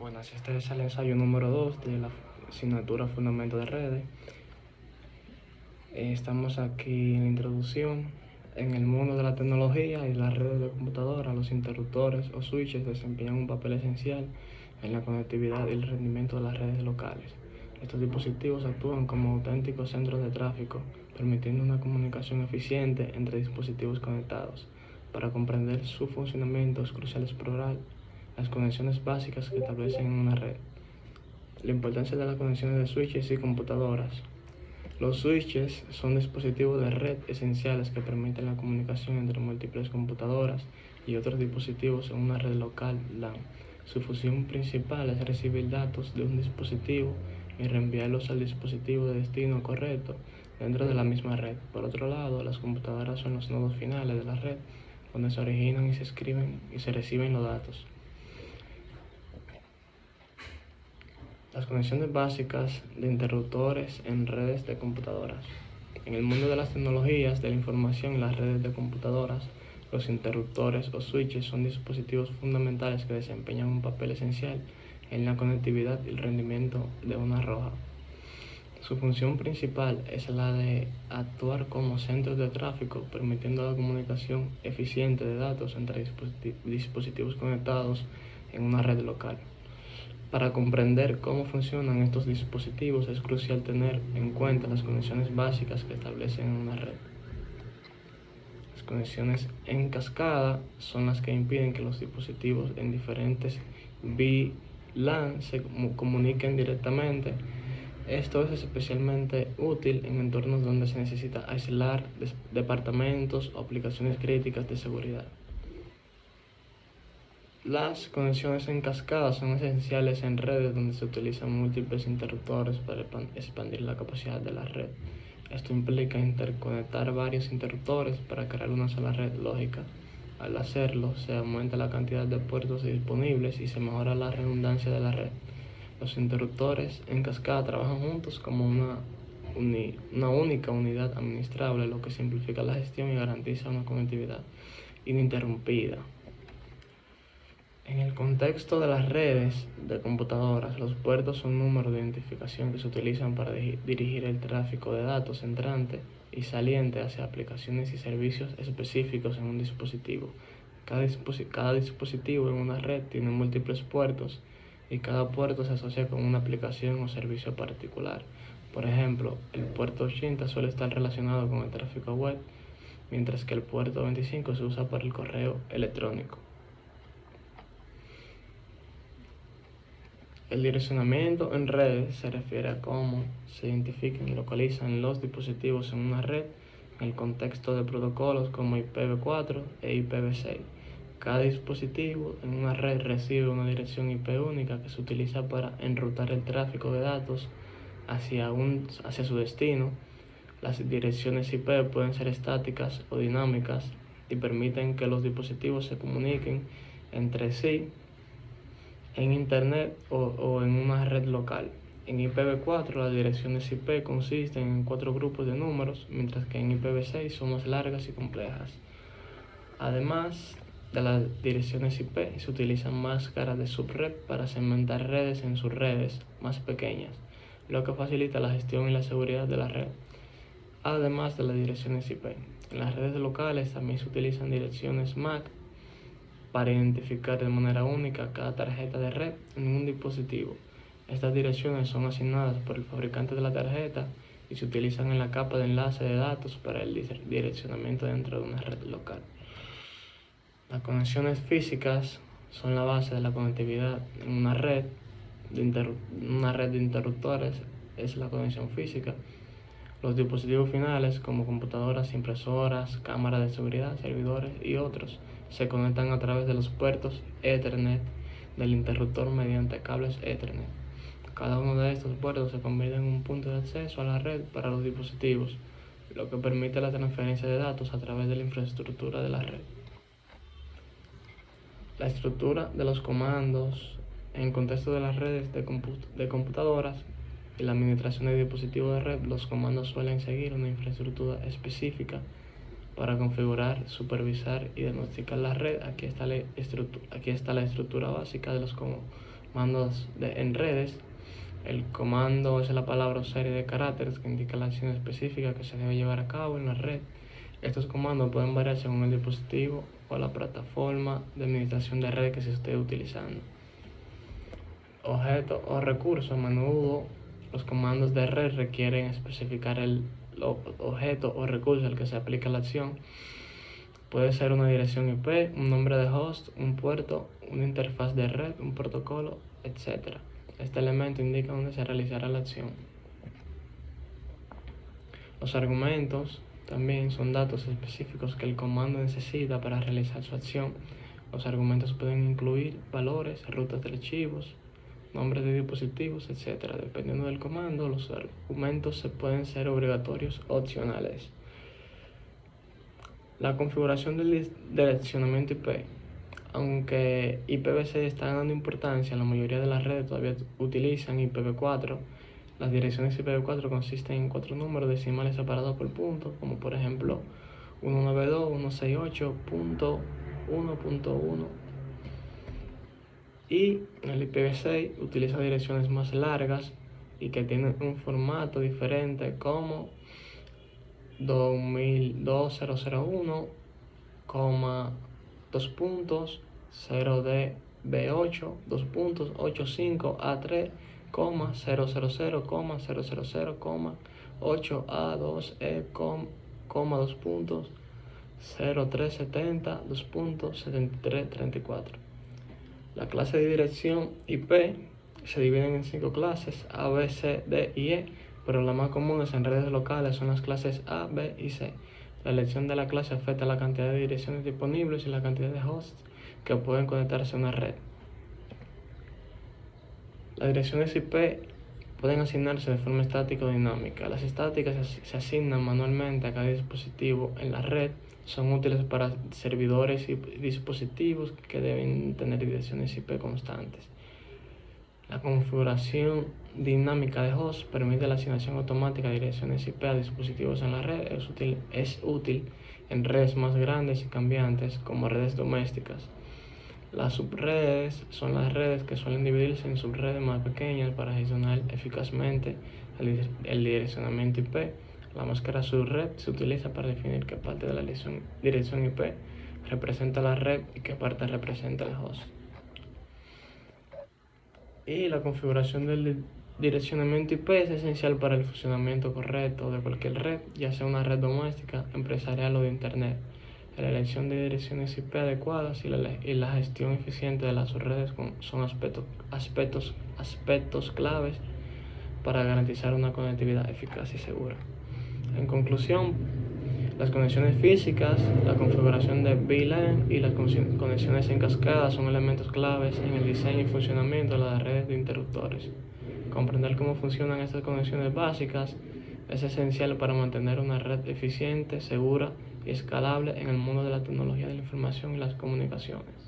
Buenas, este es el ensayo número 2 de la asignatura Fundamento de Redes. Estamos aquí en la introducción. En el mundo de la tecnología y las redes de computadora, los interruptores o switches desempeñan un papel esencial en la conectividad y el rendimiento de las redes locales. Estos dispositivos actúan como auténticos centros de tráfico, permitiendo una comunicación eficiente entre dispositivos conectados. Para comprender su funcionamiento es crucial explorar las conexiones básicas que establecen una red. La importancia de las conexiones de switches y computadoras. Los switches son dispositivos de red esenciales que permiten la comunicación entre múltiples computadoras y otros dispositivos en una red local LAN. Su función principal es recibir datos de un dispositivo y reenviarlos al dispositivo de destino correcto dentro de la misma red. Por otro lado, las computadoras son los nodos finales de la red, donde se originan y se escriben y se reciben los datos. Las conexiones básicas de interruptores en redes de computadoras. En el mundo de las tecnologías de la información y las redes de computadoras, los interruptores o switches son dispositivos fundamentales que desempeñan un papel esencial en la conectividad y el rendimiento de una red. Su función principal es la de actuar como centros de tráfico, permitiendo la comunicación eficiente de datos entre dispositivos conectados en una red local. Para comprender cómo funcionan estos dispositivos es crucial tener en cuenta las conexiones básicas que establecen una red. Las conexiones en cascada son las que impiden que los dispositivos en diferentes VLAN se comuniquen directamente. Esto es especialmente útil en entornos donde se necesita aislar departamentos o aplicaciones críticas de seguridad. Las conexiones en cascada son esenciales en redes donde se utilizan múltiples interruptores para expandir la capacidad de la red. Esto implica interconectar varios interruptores para crear una sola red lógica. Al hacerlo, se aumenta la cantidad de puertos disponibles y se mejora la redundancia de la red. Los interruptores en cascada trabajan juntos como una única unidad administrable, lo que simplifica la gestión y garantiza una conectividad ininterrumpida. En el contexto de las redes de computadoras, los puertos son números de identificación que se utilizan para dirigir el tráfico de datos entrante y saliente hacia aplicaciones y servicios específicos en un dispositivo. Cada dispositivo en una red tiene múltiples puertos y cada puerto se asocia con una aplicación o servicio particular. Por ejemplo, el puerto 80 suele estar relacionado con el tráfico web, mientras que el puerto 25 se usa para el correo electrónico. El direccionamiento en redes se refiere a cómo se identifican y localizan los dispositivos en una red en el contexto de protocolos como IPv4 e IPv6. Cada dispositivo en una red recibe una dirección IP única que se utiliza para enrutar el tráfico de datos hacia su destino. Las direcciones IP pueden ser estáticas o dinámicas y permiten que los dispositivos se comuniquen entre sí en Internet o en una red local. En IPv4 las direcciones IP consisten en 4 grupos de números, mientras que en IPv6 son más largas y complejas. Además de las direcciones IP, se utilizan máscaras de subred para segmentar redes en subredes más pequeñas, lo que facilita la gestión y la seguridad de la red. Además de las direcciones IP, en las redes locales también se utilizan direcciones MAC para identificar de manera única cada tarjeta de red en un dispositivo. Estas direcciones son asignadas por el fabricante de la tarjeta y se utilizan en la capa de enlace de datos para el direccionamiento dentro de una red local. Las conexiones físicas son la base de la conectividad en una red de interruptores. Es la conexión física. Los dispositivos finales, como computadoras, impresoras, cámaras de seguridad, servidores y otros, se conectan a través de los puertos Ethernet del interruptor mediante cables Ethernet. Cada uno de estos puertos se convierte en un punto de acceso a la red para los dispositivos, lo que permite la transferencia de datos a través de la infraestructura de la red. La estructura de los comandos en el contexto de las redes de computadoras y la administración de dispositivos de red. Los comandos suelen seguir una infraestructura específica para configurar, supervisar y diagnosticar la red. Aquí está la estructura básica de los en redes. El comando es la palabra o serie de caracteres que indica la acción específica que se debe llevar a cabo en la red. Estos comandos pueden variar según el dispositivo o la plataforma de administración de red que se esté utilizando. Objeto o recurso. A menudo los comandos de red requieren especificar el objeto o recurso al que se aplica la acción. Puede ser una dirección IP, un nombre de host, un puerto, una interfaz de red, un protocolo, etc. Este elemento indica dónde se realizará la acción. Los argumentos también son datos específicos que el comando necesita para realizar su acción. Los argumentos pueden incluir valores, rutas de archivos, nombres de dispositivos, etc. Dependiendo del comando, los argumentos pueden ser obligatorios o opcionales. La configuración del direccionamiento IP. Aunque IPv6 está ganando importancia, la mayoría de las redes todavía utilizan IPv4. Las direcciones IPv4 consisten en 4 números decimales separados por puntos, como por ejemplo 192.168.1.1. Y el IPv6 utiliza direcciones más largas y que tienen un formato diferente, como 2001, 0DB8, 85A3, 000, 8A2E, 0370, 7334. La clase de dirección IP se dividen en 5 clases: A, B, C, D y E, pero las más comunes en redes locales son las clases A, B y C. La elección de la clase afecta la cantidad de direcciones disponibles y la cantidad de hosts que pueden conectarse a una red. Las direcciones IP pueden asignarse de forma estática o dinámica. Las estáticas se asignan manualmente a cada dispositivo en la red. Son útiles para servidores y dispositivos que deben tener direcciones IP constantes. La configuración dinámica de host permite la asignación automática de direcciones IP a dispositivos en la red. Es útil en redes más grandes y cambiantes, como redes domésticas. Las subredes son las redes que suelen dividirse en subredes más pequeñas para gestionar eficazmente el direccionamiento IP. La máscara subred se utiliza para definir qué parte de la dirección IP representa la red y qué parte representa el host. Y la configuración del direccionamiento IP es esencial para el funcionamiento correcto de cualquier red, ya sea una red doméstica, empresarial o de Internet. La elección de direcciones IP adecuadas y la gestión eficiente de las subredes son aspectos claves para garantizar una conectividad eficaz y segura. En conclusión, las conexiones físicas, la configuración de VLAN y las conexiones en cascada son elementos claves en el diseño y funcionamiento de las redes de interruptores. Comprender cómo funcionan estas conexiones básicas es esencial para mantener una red eficiente, segura y escalable en el mundo de la tecnología de la información y las comunicaciones.